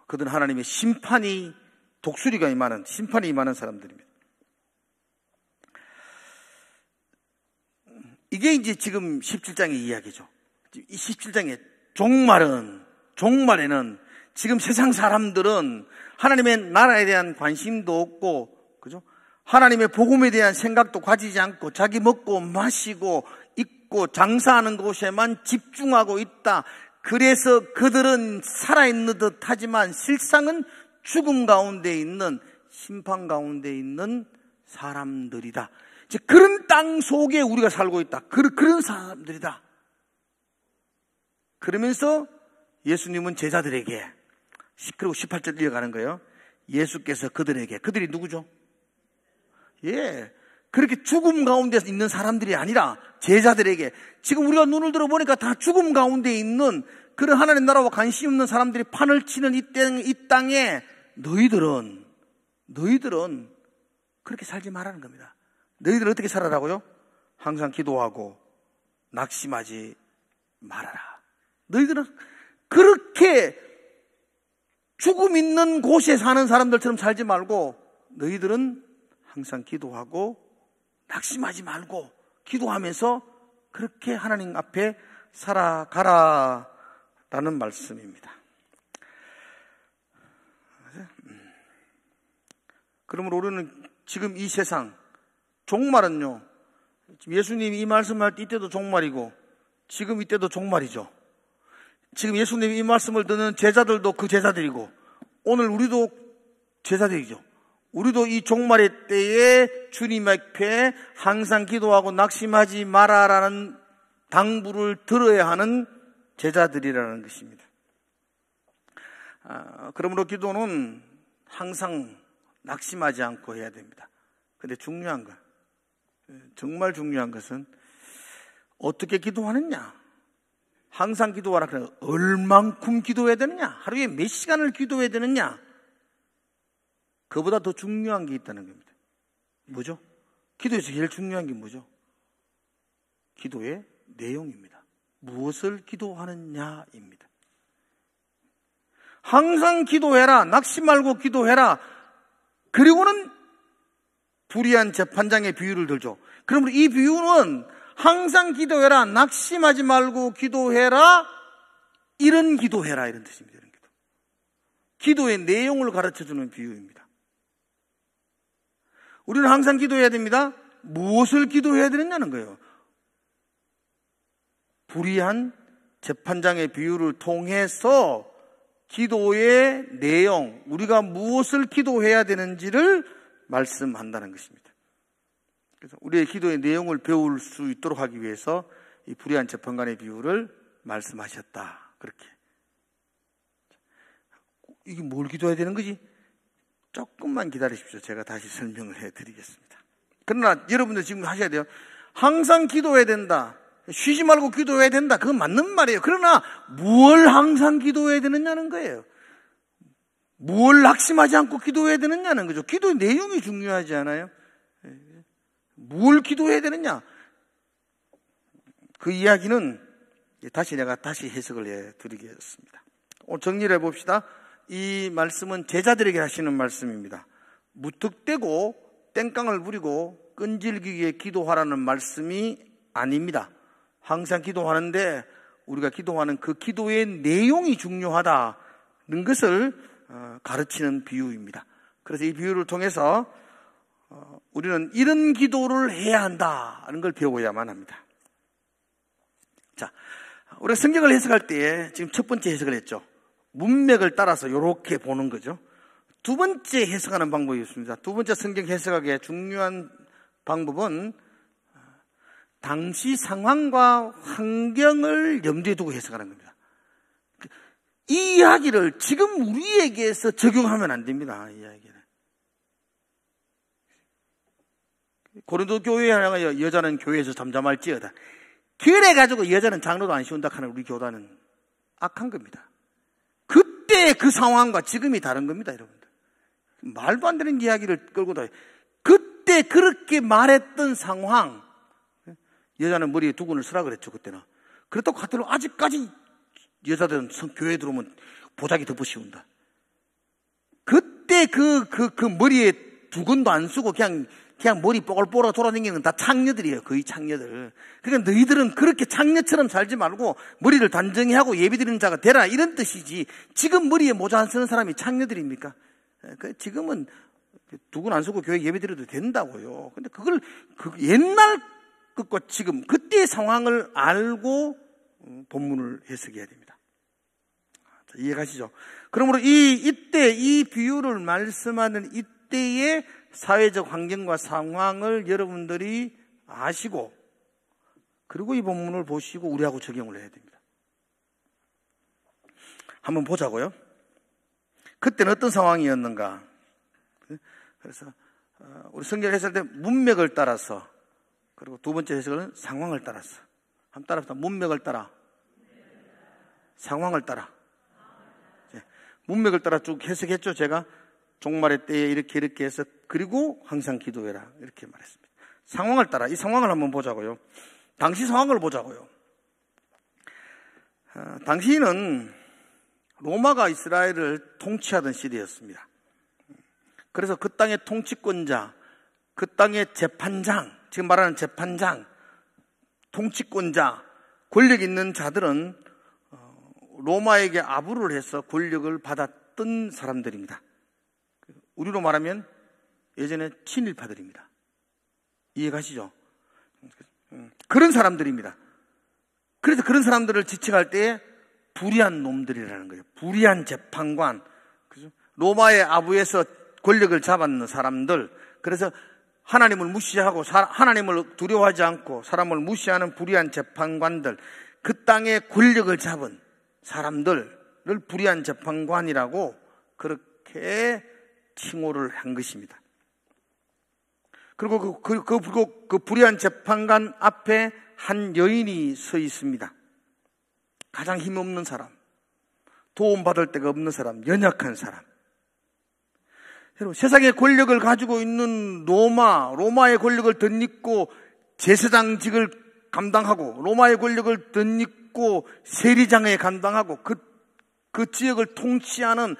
그들은 하나님의 심판이, 독수리가 임하는, 심판이 임하는 사람들입니다. 이게 이제 지금 17장의 이야기죠. 이 17장의 종말에는 지금 세상 사람들은 하나님의 나라에 대한 관심도 없고, 그죠? 하나님의 복음에 대한 생각도 가지지 않고 자기 먹고 마시고 입고 장사하는 곳에만 집중하고 있다. 그래서 그들은 살아있는 듯 하지만 실상은 죽음 가운데 있는, 심판 가운데 있는 사람들이다. 이제 그런 땅 속에 우리가 살고 있다. 그런 사람들이다. 그러면서 예수님은 제자들에게, 그리고 18절 이어가는 거예요. 예수께서 그들이 누구죠? 그렇게 죽음 가운데 있는 사람들이 아니라 제자들에게, 지금 우리가 눈을 들어보니까 다 죽음 가운데 있는 그런 하나님 나라와 관심 없는 사람들이 판을 치는 이 땅에 너희들은 그렇게 살지 말라는 겁니다. 너희들은 어떻게 살아라고요? 항상 기도하고 낙심하지 말아라. 너희들은 그렇게 죽음 있는 곳에 사는 사람들처럼 살지 말고, 너희들은 항상 기도하고 낙심하지 말고 기도하면서 그렇게 하나님 앞에 살아가라라는 말씀입니다. 그러므로 우리는 지금 이 세상, 종말은요, 예수님이 이 말씀할 때 이때도 종말이고 지금 이때도 종말이죠. 지금 예수님이 이 말씀을 듣는 제자들도 그 제자들이고, 오늘 우리도 제자들이죠. 우리도 이 종말의 때에 주님 앞에 항상 기도하고 낙심하지 마라라는 당부를 들어야 하는 제자들이라는 것입니다. 그러므로 기도는 항상 낙심하지 않고 해야 됩니다. 근데 중요한 것, 정말 중요한 것은 어떻게 기도하느냐. 항상 기도하라. 그래, 얼만큼 기도해야 되느냐, 하루에 몇 시간을 기도해야 되느냐, 그보다 더 중요한 게 있다는 겁니다. 뭐죠? 기도에서 제일 중요한 게 뭐죠? 기도의 내용입니다. 무엇을 기도하느냐입니다. 항상 기도해라, 낙심 말고 기도해라. 그리고는 불의한 재판장의 비유를 들죠. 그러므로 이 비유는 항상 기도해라, 낙심하지 말고 기도해라, 이런 기도해라, 이런 뜻입니다. 이런 기도. 기도의 내용을 가르쳐주는 비유입니다. 우리는 항상 기도해야 됩니다. 무엇을 기도해야 되느냐는 거예요. 불의한 재판장의 비유를 통해서 기도의 내용, 우리가 무엇을 기도해야 되는지를 말씀한다는 것입니다. 그래서 우리의 기도의 내용을 배울 수 있도록 하기 위해서 이 불의한 재판관의 비유를 말씀하셨다. 그렇게. 이게 뭘 기도해야 되는 거지? 조금만 기다리십시오. 제가 다시 설명을 해드리겠습니다. 그러나 여러분들 지금 하셔야 돼요. 항상 기도해야 된다. 쉬지 말고 기도해야 된다. 그건 맞는 말이에요. 그러나 무엇을 항상 기도해야 되느냐는 거예요. 무엇을 낙심하지 않고 기도해야 되느냐는 거죠. 기도의 내용이 중요하지 않아요? 뭘 기도해야 되느냐? 그 이야기는 내가 다시 해석을 해드리겠습니다. 오늘 정리를 해봅시다. 이 말씀은 제자들에게 하시는 말씀입니다. 무턱대고 땡깡을 부리고 끈질기게 기도하라는 말씀이 아닙니다. 항상 기도하는데 우리가 기도하는 그 기도의 내용이 중요하다는 것을 가르치는 비유입니다. 그래서 이 비유를 통해서 우리는 이런 기도를 해야 한다는 걸 배워야만 합니다. 자, 우리가 성경을 해석할 때 지금 첫 번째 해석을 했죠. 문맥을 따라서 이렇게 보는 거죠. 두 번째 해석하는 방법이 있습니다. 두 번째 성경 해석하기에 중요한 방법은 당시 상황과 환경을 염두에 두고 해석하는 겁니다. 이 이야기를 지금 우리에게서 적용하면 안 됩니다. 이 이야기는. 고린도 교회에 향하여 여자는 교회에서 잠잠할지어다. 그래가지고 여자는 장로도 안 씌운다 하는 우리 교단은 악한 겁니다. 그때 그 상황과 지금이 다른 겁니다, 여러분들. 말도 안 되는 이야기를 끌고 다녀요. 그때 그렇게 말했던 상황, 여자는 머리에 두건을 쓰라 그랬죠, 그때는. 그렇다고 하더라도 아직까지 여자들은 교회에 들어오면 보자기 덮어 씌운다. 그때 그 머리에 두건도 안 쓰고 그냥 머리 뽀글뽀글 돌아다니는 다 창녀들이에요. 거의 창녀들. 그러니까 너희들은 그렇게 창녀처럼 살지 말고 머리를 단정히 하고 예비드리는 자가 되라, 이런 뜻이지. 지금 머리에 모자 안 쓰는 사람이 창녀들입니까? 지금은 두건 안 쓰고 교회 예배드려도 된다고요. 근데 그걸 옛날 것과 지금 그때의 상황을 알고 본문을 해석해야 됩니다. 이해가시죠? 그러므로 이때 이 비유를 말씀하는 이때의 사회적 환경과 상황을 여러분들이 아시고, 그리고 이 본문을 보시고 우리하고 적용을 해야 됩니다. 한번 보자고요. 그때는 어떤 상황이었는가? 그래서 우리 성경을 해석할 때 문맥을 따라서, 그리고 두 번째 해석은 상황을 따라서. 한번 따라합시다. 문맥을 따라, 상황을 따라. 문맥을 따라 쭉 해석했죠. 제가 종말의 때에 이렇게 해서, 그리고 항상 기도해라 이렇게 말했습니다. 상황을 따라, 이 상황을 한번 보자고요. 당시 상황을 보자고요. 당시는 로마가 이스라엘을 통치하던 시대였습니다. 그래서 그 땅의 통치권자, 그 땅의 재판장, 지금 말하는 재판장, 통치권자, 권력 있는 자들은 로마에게 아부를 해서 권력을 받았던 사람들입니다. 우리로 말하면 예전에 친일파들입니다. 이해가시죠? 그런 사람들입니다. 그래서 그런 사람들을 지칭할 때 불의한 놈들이라는 거예요. 불의한 재판관, 로마의 아부에서 권력을 잡았는 사람들. 그래서 하나님을 무시하고 하나님을 두려워하지 않고 사람을 무시하는 불의한 재판관들, 그 땅에 권력을 잡은 사람들을 불의한 재판관이라고 그렇게 칭호를 한 것입니다. 그리고 그 불의한 재판관 앞에 한 여인이 서 있습니다. 가장 힘없는 사람, 도움받을 데가 없는 사람, 연약한 사람. 여러분, 세상의 권력을 가지고 있는 로마의 권력을 덧입고 제사장직을 감당하고, 로마의 권력을 덧입고 세리장에 감당하고, 그 지역을 통치하는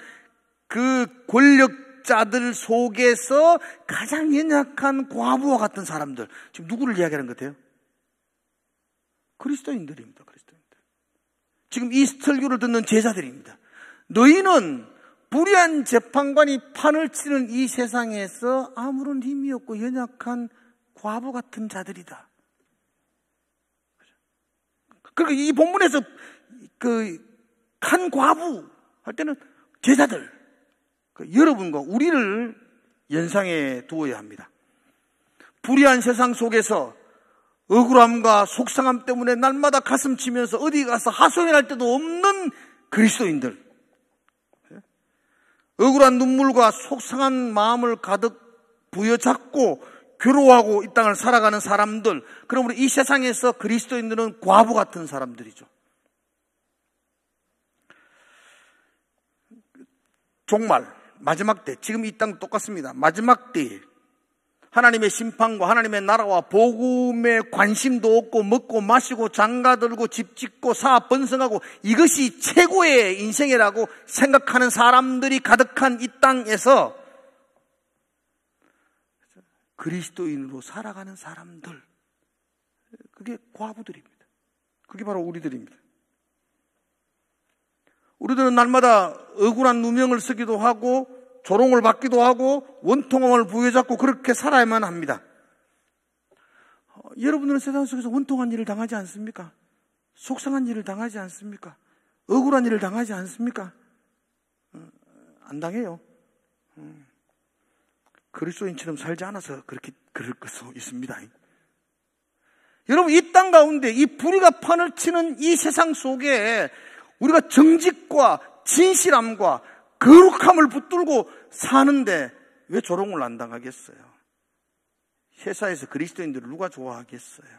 그 권력자들 속에서 가장 연약한 과부와 같은 사람들. 지금 누구를 이야기하는 것 같아요? 그리스도인들입니다. 그리스도인들. 지금 이 설교를 듣는 제자들입니다. 너희는 불의한 재판관이 판을 치는 이 세상에서 아무런 힘이 없고 연약한 과부 같은 자들이다. 그리고 이 본문에서 한 과부 할 때는 제자들, 여러분과 우리를 연상해 두어야 합니다. 불의한 세상 속에서 억울함과 속상함 때문에 날마다 가슴 치면서 어디 가서 하소연할 때도 없는 그리스도인들, 억울한 눈물과 속상한 마음을 가득 부여잡고 괴로워하고 이 땅을 살아가는 사람들, 그러므로 이 세상에서 그리스도인들은 과부 같은 사람들이죠. 종말, 마지막 때, 지금 이 땅 똑같습니다. 마지막 때 하나님의 심판과 하나님의 나라와 복음에 관심도 없고 먹고 마시고 장가들고 집 짓고 사업 번성하고 이것이 최고의 인생이라고 생각하는 사람들이 가득한 이 땅에서 그리스도인으로 살아가는 사람들, 그게 과부들입니다. 그게 바로 우리들입니다. 우리들은 날마다 억울한 누명을 쓰기도 하고 조롱을 받기도 하고 원통함을 부여잡고 그렇게 살아야만 합니다. 여러분들은 세상 속에서 원통한 일을 당하지 않습니까? 속상한 일을 당하지 않습니까? 억울한 일을 당하지 않습니까? 안 당해요. 그리스도인처럼 살지 않아서 그렇게 그럴 수 있습니다. 여러분, 이 땅 가운데 이 불의가 판을 치는 이 세상 속에 우리가 정직과 진실함과 거룩함을 붙들고 사는데 왜 조롱을 안 당하겠어요? 회사에서 그리스도인들을 누가 좋아하겠어요?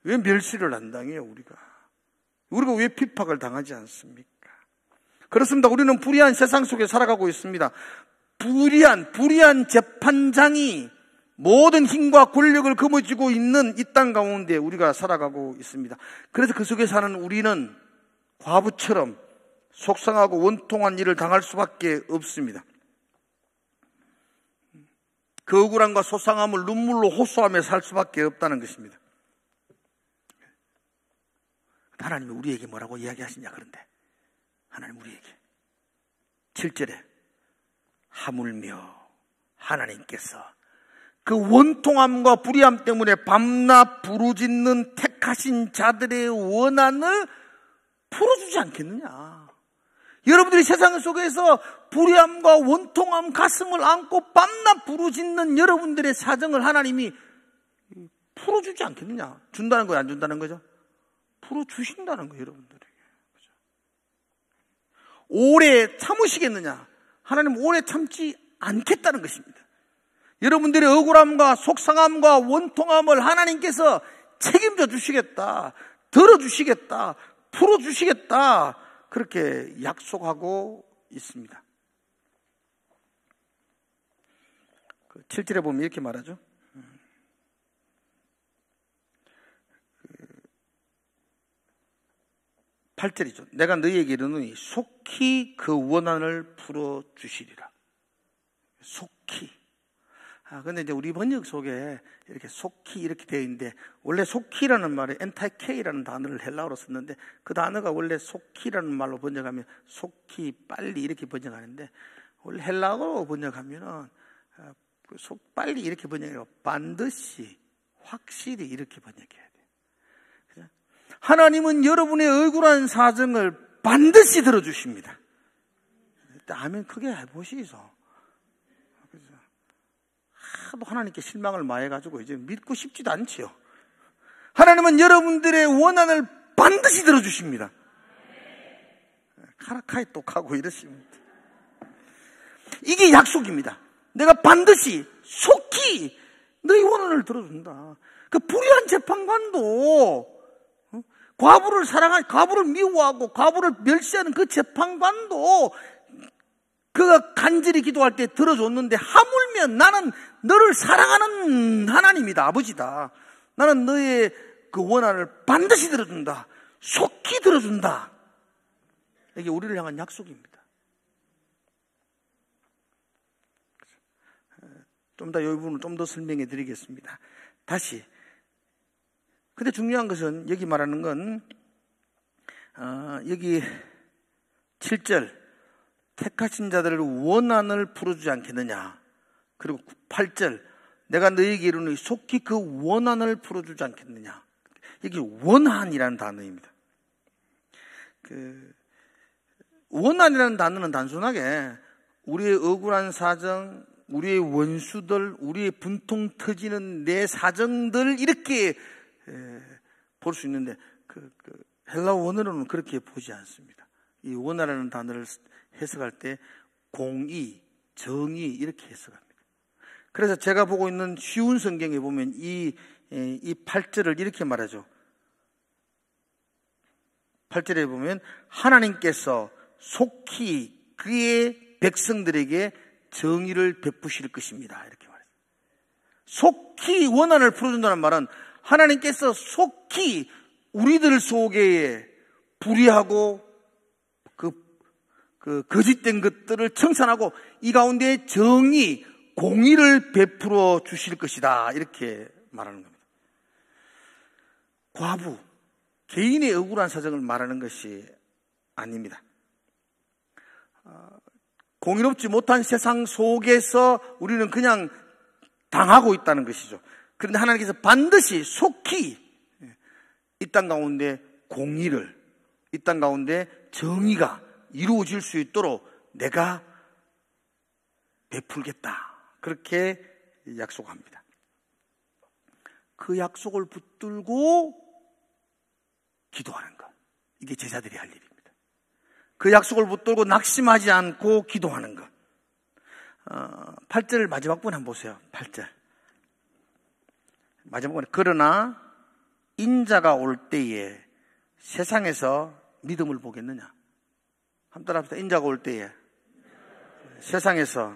왜 멸시를 안 당해요? 우리가 왜 핍박을 당하지 않습니까? 그렇습니다. 우리는 불의한 세상 속에 살아가고 있습니다. 불의한 재판장이 모든 힘과 권력을 거머쥐고 있는 이 땅 가운데 우리가 살아가고 있습니다. 그래서 그 속에 사는 우리는 과부처럼 속상하고 원통한 일을 당할 수밖에 없습니다. 그 억울함과 소상함을 눈물로 호소하며 살 수밖에 없다는 것입니다. 하나님이 우리에게 뭐라고 이야기하시냐 그런데 하나님 우리에게 7절에 하물며 하나님께서 그 원통함과 불의함 때문에 밤낮 부르짖는 택하신 자들의 원한을 풀어주지 않겠느냐. 여러분들이 세상 속에서 불의함과 원통함, 가슴을 안고 밤낮 부르짖는 여러분들의 사정을 하나님이 풀어주지 않겠느냐? 준다는 거예요, 안 준다는 거죠? 풀어주신다는 거예요, 여러분들에게. 오래 참으시겠느냐? 하나님 오래 참지 않겠다는 것입니다. 여러분들의 억울함과 속상함과 원통함을 하나님께서 책임져 주시겠다, 들어주시겠다, 풀어주시겠다, 그렇게 약속하고 있습니다. 7절에 보면 이렇게 말하죠. 8절이죠. 내가 너희에게 이르노니 속히 그 원한을 풀어주시리라. 속히. 근데 이제 우리 번역 속에 이렇게 속히 이렇게 되어 있는데, 원래 속히라는 말에 엔타케이라는 단어를 헬라어로 썼는데, 그 단어가 원래 속히라는 말로 번역하면 속히, 빨리 이렇게 번역하는데, 원래 헬라어로 번역하면은 빨리 이렇게 번역해요. 반드시, 확실히 이렇게 번역해야 돼요. 하나님은 여러분의 억울한 사정을 반드시 들어주십니다. 아멘 크게 해보시소. 하도 하나님께 실망을 많이 해가지고 이제 믿고 싶지도 않지요. 하나님은 여러분들의 원한을 반드시 들어주십니다. 카라카이 똑하고 이러시면 이게 약속입니다. 내가 반드시 속히 너희 원한을 들어준다. 그 불의한 재판관도, 과부를 사랑하고 과부를 미워하고 과부를 멸시하는 그 재판관도 그가 간절히 기도할 때 들어줬는데, 하물며 나는 너를 사랑하는 하나님이다, 아버지다. 나는 너의 그 원한을 반드시 들어준다, 속히 들어준다. 이게 우리를 향한 약속입니다. 좀 더 이 부분을 좀 더 설명해 드리겠습니다. 다시. 근데 중요한 것은 여기 말하는 건 여기 7절 택하신 자들을 원한을 풀어주지 않겠느냐. 그리고 8절 내가 너희에게 이르노니 속히 그 원한을 풀어주지 않겠느냐. 이게 원한이라는 단어입니다. 그 원한이라는 단어는 단순하게 우리의 억울한 사정, 우리의 원수들, 우리의 분통 터지는 내 사정들, 이렇게 볼 수 있는데 그 헬라어 원어로는 그렇게 보지 않습니다. 이 원한이라는 단어를 해석할 때 공의, 정의 이렇게 해석합니다. 그래서 제가 보고 있는 쉬운 성경에 보면 이 8절을 이렇게 말하죠. 8절에 보면 하나님께서 속히 그의 백성들에게 정의를 베푸실 것입니다, 이렇게 말해요. 속히 원한을 풀어준다는 말은 하나님께서 속히 우리들 속에 불의하고 그 거짓된 것들을 청산하고 이 가운데 정의, 공의를 베풀어 주실 것이다, 이렇게 말하는 겁니다. 과부, 개인의 억울한 사정을 말하는 것이 아닙니다. 공의롭지 못한 세상 속에서 우리는 그냥 당하고 있다는 것이죠. 그런데 하나님께서 반드시 속히 이 땅 가운데 공의를, 이 땅 가운데 정의가 이루어질 수 있도록 내가 베풀겠다, 그렇게 약속합니다. 그 약속을 붙들고 기도하는 것, 이게 제자들이 할 일입니다. 그 약속을 붙들고 낙심하지 않고 기도하는 것. 8절 마지막 분 한번 보세요. 8절 마지막 분. 그러나 인자가 올 때에 세상에서 믿음을 보겠느냐. 한번 따라합시다. 인자가 올 때에 세상에서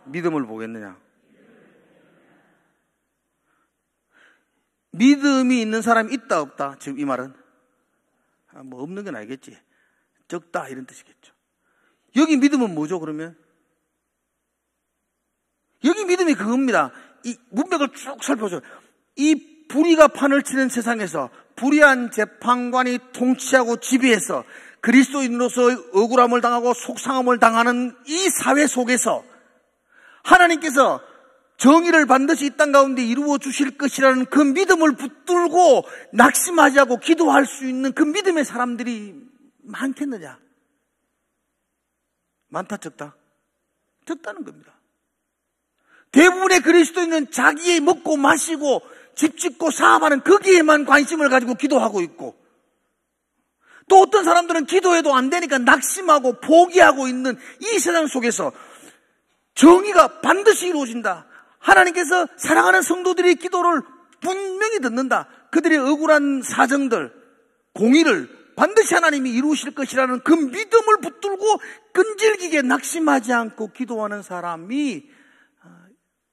믿음을 보겠느냐. 믿음이 있는 사람이 있다 없다? 지금 이 말은 뭐 없는 건 알겠지. 적다 이런 뜻이겠죠. 여기 믿음은 뭐죠, 그러면? 여기 믿음이 그겁니다. 이 문맥을 쭉 살펴보죠. 이 불의가 판을 치는 세상에서 불의한 재판관이 통치하고 지배해서 그리스도인으로서 억울함을 당하고 속상함을 당하는 이 사회 속에서 하나님께서 정의를 반드시 이 땅 가운데 이루어 주실 것이라는 그 믿음을 붙들고 낙심하지 않고 기도할 수 있는 그 믿음의 사람들이 많겠느냐? 많다 적다? 적다는 겁니다. 대부분의 그리스도인은 자기의 먹고 마시고 집 짓고 사업하는 거기에만 관심을 가지고 기도하고 있고, 또 어떤 사람들은 기도해도 안 되니까 낙심하고 포기하고 있는 이 세상 속에서 정의가 반드시 이루어진다. 하나님께서 사랑하는 성도들의 기도를 분명히 듣는다. 그들의 억울한 사정들, 공의를 반드시 하나님이 이루실 것이라는 그 믿음을 붙들고 끈질기게 낙심하지 않고 기도하는 사람이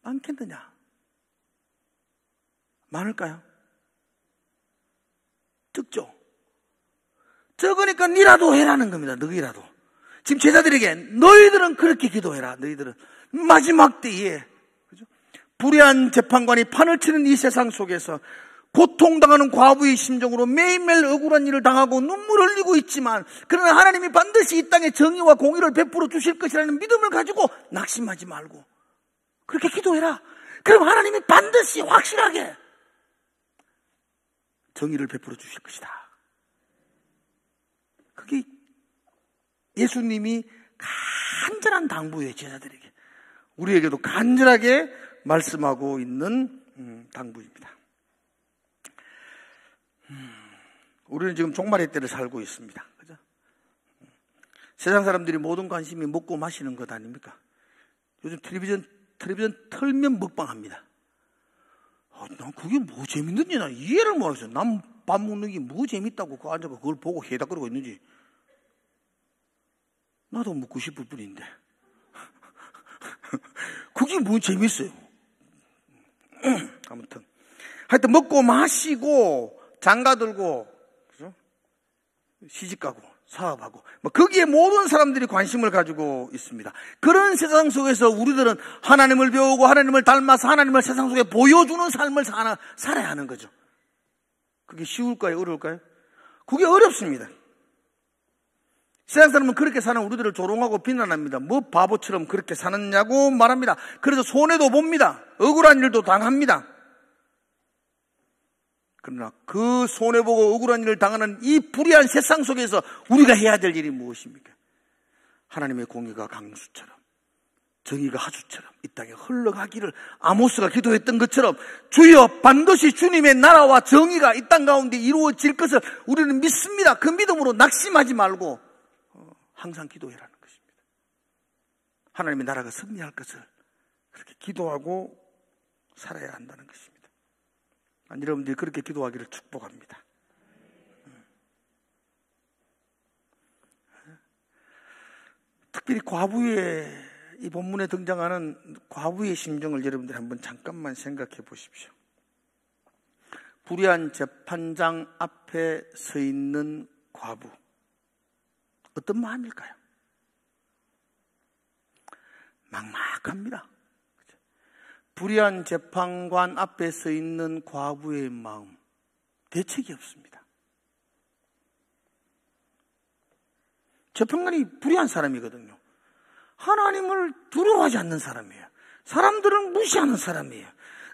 많겠느냐? 많을까요? 적죠. 적으니까 니라도 해라는 겁니다. 너희라도. 지금 제자들에게 너희들은 그렇게 기도해라. 너희들은 마지막 때에, 그죠? 불의한 재판관이 판을 치는 이 세상 속에서 고통당하는 과부의 심정으로 매일매일 억울한 일을 당하고 눈물을 흘리고 있지만, 그러나 하나님이 반드시 이 땅에 정의와 공의를 베풀어 주실 것이라는 믿음을 가지고 낙심하지 말고 그렇게 기도해라. 그럼 하나님이 반드시 확실하게 정의를 베풀어 주실 것이다. 그게 예수님이 간절한 당부예요. 제자들에게, 우리에게도 간절하게 말씀하고 있는 당부입니다. 우리는 지금 종말의 때를 살고 있습니다. 그죠? 세상 사람들이 모든 관심이 먹고 마시는 것 아닙니까? 요즘 텔레비전 틀면 먹방합니다. 난 그게 뭐 재밌는지 난 이해를 못하겠어요. 난 밥 먹는 게 뭐 재밌다고 그 앉아서 그걸 보고 해닥거리고 있는지. 나도 먹고 싶을 뿐인데. 그게 뭐 재밌어요. 아무튼 하여튼 먹고 마시고 장가들고, 그죠? 시집가고 사업하고, 거기에 모든 사람들이 관심을 가지고 있습니다. 그런 세상 속에서 우리들은 하나님을 배우고 하나님을 닮아서 하나님을 세상 속에 보여주는 삶을 살아야 하는 거죠. 그게 쉬울까요? 어려울까요? 그게 어렵습니다. 세상 사람은 그렇게 사는 우리들을 조롱하고 비난합니다. 뭐 바보처럼 그렇게 사느냐고 말합니다. 그래서 손해도 봅니다. 억울한 일도 당합니다. 그러나 그 손해보고 억울한 일을 당하는 이 불의한 세상 속에서 우리가 해야 될 일이 무엇입니까? 하나님의 공의가 강수처럼, 정의가 하수처럼 이 땅에 흘러가기를 아모스가 기도했던 것처럼, 주여 반드시 주님의 나라와 정의가 이 땅 가운데 이루어질 것을 우리는 믿습니다. 그 믿음으로 낙심하지 말고 항상 기도해라는 것입니다. 하나님의 나라가 승리할 것을 그렇게 기도하고 살아야 한다는 것입니다. 여러분들이 그렇게 기도하기를 축복합니다. 특별히 과부의, 이 본문에 등장하는 과부의 심정을 여러분들이 한번 잠깐만 생각해 보십시오. 불의한 재판장 앞에 서 있는 과부, 어떤 마음일까요? 막막합니다. 불의한 재판관 앞에 서 있는 과부의 마음, 대책이 없습니다. 재판관이 불의한 사람이거든요. 하나님을 두려워하지 않는 사람이에요. 사람들을 무시하는 사람이에요.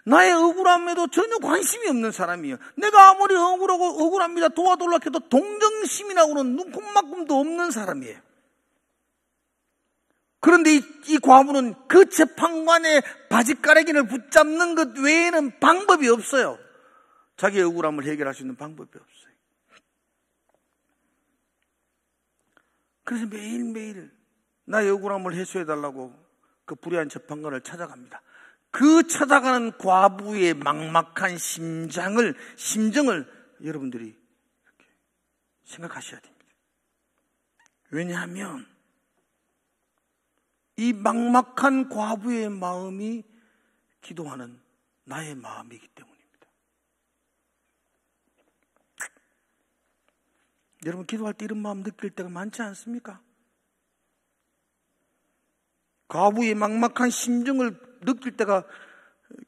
나의 억울함에도 전혀 관심이 없는 사람이에요. 내가 아무리 억울합니다 도와달라고 해도 동정심이라고는 눈꼽만큼도 없는 사람이에요. 그런데 이 과부는 그 재판관의 바지가래기를 붙잡는 것 외에는 방법이 없어요. 자기의 억울함을 해결할 수 있는 방법이 없어요. 그래서 매일매일 나의 억울함을 해소해달라고 그 불의한 재판관을 찾아갑니다. 그 찾아가는 과부의 막막한 심정을 여러분들이 이렇게 생각하셔야 됩니다. 왜냐하면 이 막막한 과부의 마음이 기도하는 나의 마음이기 때문입니다. 여러분, 기도할 때 이런 마음 느낄 때가 많지 않습니까? 과부의 막막한 심정을 느낄 때가,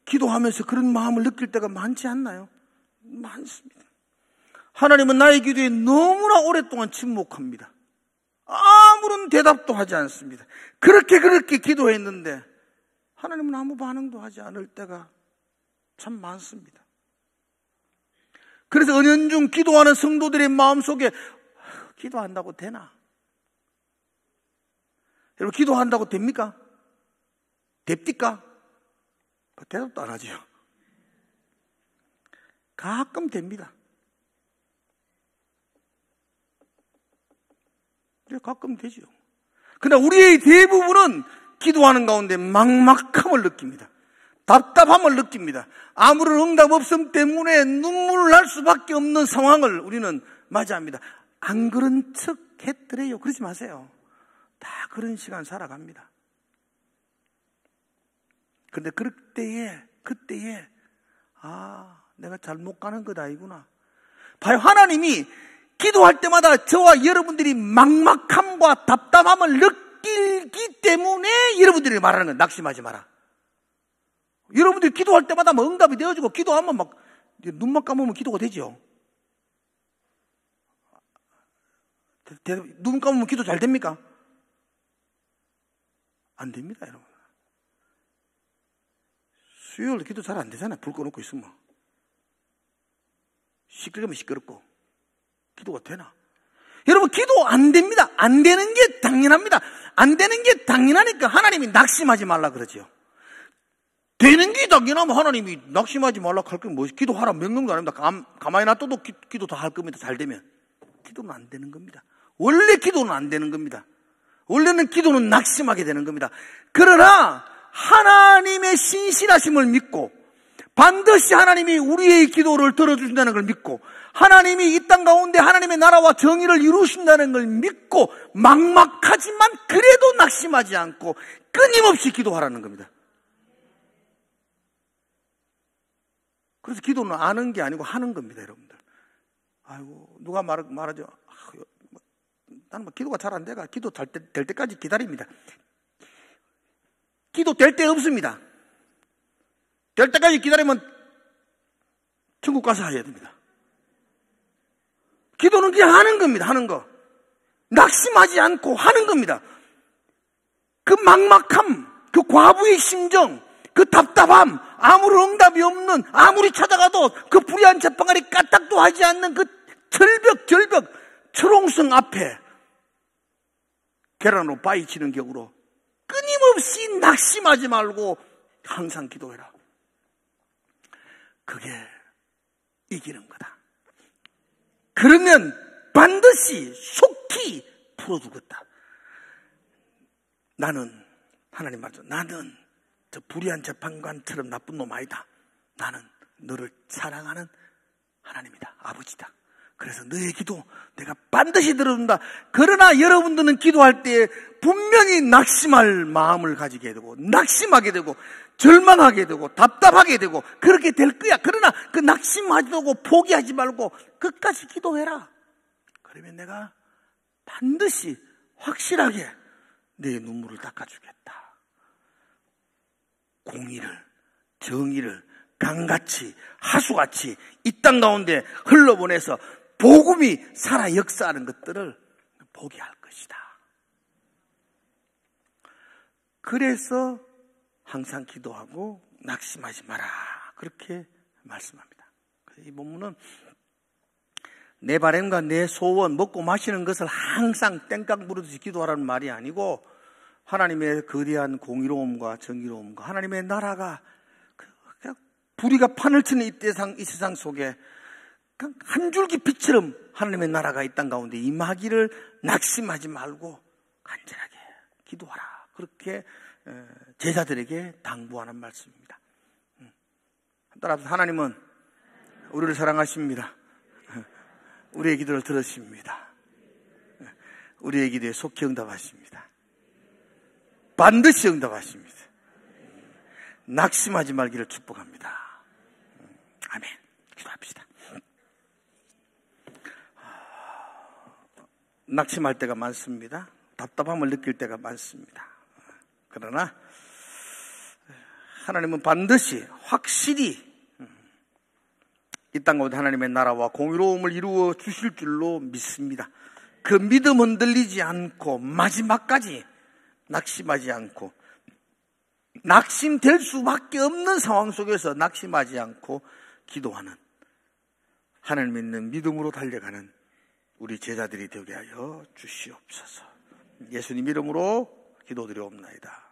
기도하면서 그런 마음을 느낄 때가 많지 않나요? 많습니다. 하나님은 나의 기도에 너무나 오랫동안 침묵합니다. 아무런 대답도 하지 않습니다. 그렇게 기도했는데 하나님은 아무 반응도 하지 않을 때가 참 많습니다. 그래서 은연중 기도하는 성도들의 마음속에 기도한다고 되나? 여러분, 기도한다고 됩니까? 됩니까? 대답도 안 하죠. 가끔 됩니다. 가끔 되죠. 그러나 우리의 대부분은 기도하는 가운데 막막함을 느낍니다. 답답함을 느낍니다. 아무런 응답 없음 때문에 눈물을 날 수밖에 없는 상황을 우리는 맞이합니다. 안 그런 척 했더래요. 그러지 마세요. 다 그런 시간 살아갑니다. 그런데 그때에 내가 잘못 가는 것 아니구나. 봐요, 하나님이 기도할 때마다 저와 여러분들이 막막함과 답답함을 느끼기 때문에 여러분들이 말하는 거예요. 낙심하지 마라. 여러분들이 기도할 때마다 뭐 응답이 되어지고, 기도하면 막 눈만 감으면 기도가 되죠. 눈 감으면 기도 잘 됩니까? 안 됩니다, 여러분. 수요일 기도 잘 안 되잖아요. 불 꺼놓고 있으면. 시끄러우면 시끄럽고. 기도가 되나? 여러분, 기도 안 됩니다. 안 되는 게 당연합니다. 안 되는 게 당연하니까 하나님이 낙심하지 말라 그러죠. 되는 게 당연하면 하나님이 낙심하지 말라 할 게 뭐지? 기도하라 명령도 안 합니다. 가만히 놔둬도 기도 다 할 겁니다. 잘 되면. 기도는 안 되는 겁니다. 원래 기도는 안 되는 겁니다. 원래는 기도는 낙심하게 되는 겁니다. 그러나 하나님의 신실하심을 믿고, 반드시 하나님이 우리의 기도를 들어주신다는 걸 믿고, 하나님이 이 땅 가운데 하나님의 나라와 정의를 이루신다는 걸 믿고, 막막하지만 그래도 낙심하지 않고 끊임없이 기도하라는 겁니다. 그래서 기도는 아는 게 아니고 하는 겁니다, 여러분들. 아이고, 누가 말하죠. 나는 뭐 기도가 잘 안 돼가 기도 될 때까지 기다립니다. 기도 될 때 없습니다. 될 때까지 기다리면 천국 가서 해야 됩니다. 기도는 그냥 하는 겁니다. 하는 거. 낙심하지 않고 하는 겁니다. 그 막막함, 그 과부의 심정, 그 답답함, 아무런 응답이 없는, 아무리 찾아가도 그 불의한 재판관이 까딱도 하지 않는 그 절벽 초롱성 앞에 계란으로 바위치는 격으로 끊임없이 낙심하지 말고 항상 기도해라. 그게 이기는 거다. 그러면 반드시 속히 풀어주겠다. 나는, 하나님 말씀, 나는 저 불의한 재판관처럼 나쁜 놈 아니다. 나는 너를 사랑하는 하나님이다. 아버지다. 그래서 너의 기도 내가 반드시 들어준다. 그러나 여러분들은 기도할 때 분명히 낙심할 마음을 가지게 되고, 낙심하게 되고, 절망하게 되고, 답답하게 되고, 그렇게 될 거야. 그러나 그 낙심하지 말고 포기하지 말고 끝까지 기도해라. 그러면 내가 반드시 확실하게 내 눈물을 닦아주겠다. 공의를, 정의를 강같이, 하수같이 이 땅 가운데 흘러보내서 복음이 살아 역사하는 것들을 보게 할 것이다. 그래서 항상 기도하고 낙심하지 마라. 그렇게 말씀합니다. 이 본문은 내 바람과 내 소원, 먹고 마시는 것을 항상 땡깡 부르듯이 기도하라는 말이 아니고, 하나님의 거대한 공의로움과 정의로움과 하나님의 나라가 그냥 불의가 판을 치는 이 세상 속에 한 줄기 빛처럼 하나님의 나라가 이 땅 가운데 임하기를 낙심하지 말고 간절하게 기도하라. 그렇게 제자들에게 당부하는 말씀입니다. 따라서 하나님은 우리를 사랑하십니다. 우리의 기도를 들으십니다. 우리의 기도에 속히 응답하십니다. 반드시 응답하십니다. 낙심하지 말기를 축복합니다. 아멘. 기도합시다. 낙심할 때가 많습니다. 답답함을 느낄 때가 많습니다. 그러나 하나님은 반드시 확실히 이 땅 가운데 하나님의 나라와 공의로움을 이루어 주실 줄로 믿습니다. 그 믿음 흔들리지 않고 마지막까지 낙심하지 않고, 낙심될 수밖에 없는 상황 속에서 낙심하지 않고 기도하는, 하나님 믿는 믿음으로 달려가는 우리 제자들이 되게 하여 주시옵소서. 예수님 이름으로 기도드리옵나이다.